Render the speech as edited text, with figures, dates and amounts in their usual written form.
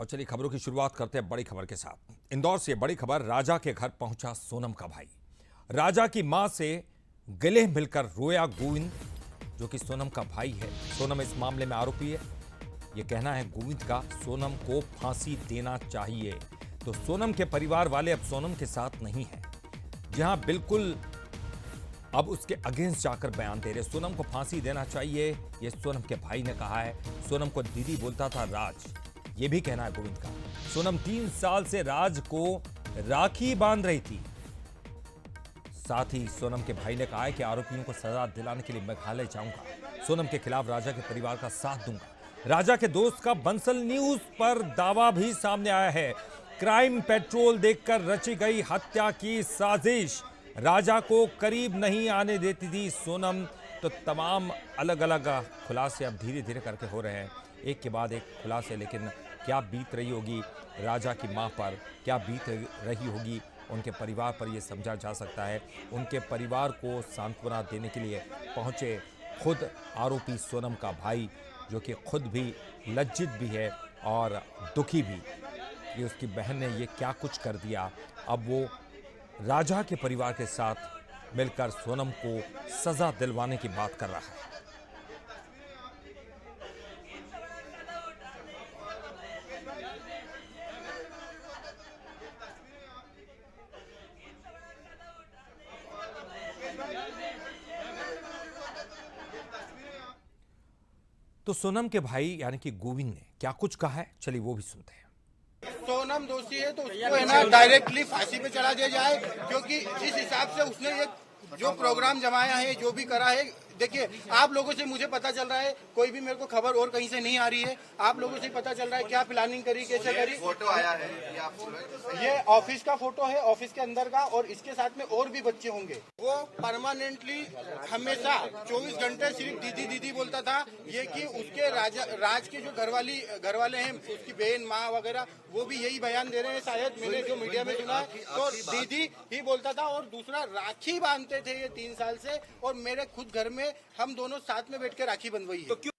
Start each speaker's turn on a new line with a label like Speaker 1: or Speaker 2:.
Speaker 1: और चलिए खबरों की शुरुआत करते हैं बड़ी खबर के साथ। इंदौर से बड़ी खबर, राजा के घर पहुंचा सोनम का भाई। राजा की मां से गले मिलकर रोया गोविंद, जो कि सोनम का भाई है। सोनम इस मामले में आरोपी है। यह कहना है गोविंद का, सोनम को फांसी देना चाहिए। तो सोनम के परिवार वाले अब सोनम के साथ नहीं है। जहां बिल्कुल अब उसके अगेंस्ट जाकर बयान दे रहे, सोनम को फांसी देना चाहिए, यह सोनम के भाई ने कहा है। सोनम को दीदी बोलता था राज, ये भी कहना है गोविंद का। सोनम 3 साल से राज को राखी बांध रही थी। साथ ही सोनम के भाई ने कहा है कि आरोपियों को सजा दिलाने के लिए मेघालय जाऊंगा। सोनम के खिलाफ राजा के परिवार का साथ दूंगा। राजा के दोस्त का बंसल न्यूज पर दावा भी सामने आया है। क्राइम पेट्रोल देखकर रची गई हत्या की साजिश। राजा को करीब नहीं आने देती थी सोनम। तो तमाम अलग अलग खुलासे अब धीरे धीरे करके हो रहे हैं, एक के बाद एक खुलासे। लेकिन क्या बीत रही होगी राजा की मां पर, क्या बीत रही होगी उनके परिवार पर, यह समझा जा सकता है। उनके परिवार को सांत्वना देने के लिए पहुंचे खुद आरोपी सोनम का भाई, जो कि खुद भी लज्जित भी है और दुखी भी कि उसकी बहन ने ये क्या कुछ कर दिया। अब वो राजा के परिवार के साथ मिलकर सोनम को सजा दिलवाने की बात कर रहा है। तो सोनम के भाई यानी कि गोविंद ने क्या कुछ कहा है, चलिए वो भी सुनते हैं।
Speaker 2: सोनम दोषी है तो उसको है ना डायरेक्टली फांसी पे चढ़ा दिया जाए, क्योंकि जिस हिसाब से उसने ये जो प्रोग्राम जमाया है, जो भी करा है, देखिए आप लोगों से मुझे पता चल रहा है, कोई भी मेरे को खबर और कहीं से नहीं आ रही है। आप लोगों से पता चल रहा है क्या प्लानिंग करी, कैसे करी।
Speaker 3: फोटो आया है,
Speaker 2: ये ऑफिस का फोटो है, ऑफिस के अंदर का, और इसके साथ में और भी बच्चे होंगे। वो परमानेंटली हमेशा 24 घंटे सिर्फ दीदी दीदी बोलता था। ये कि उसके राज के जो घर वाले हैं, उसकी बहन माँ वगैरह, वो भी यही बयान दे रहे हैं, शायद मैंने जो मीडिया में सुना है। तो दीदी ही बोलता था, और दूसरा राखी बांधते थे ये 3 साल से, और मेरे खुद घर में हम दोनों साथ में बैठ के राखी बंधवाई है।
Speaker 3: तो क्यों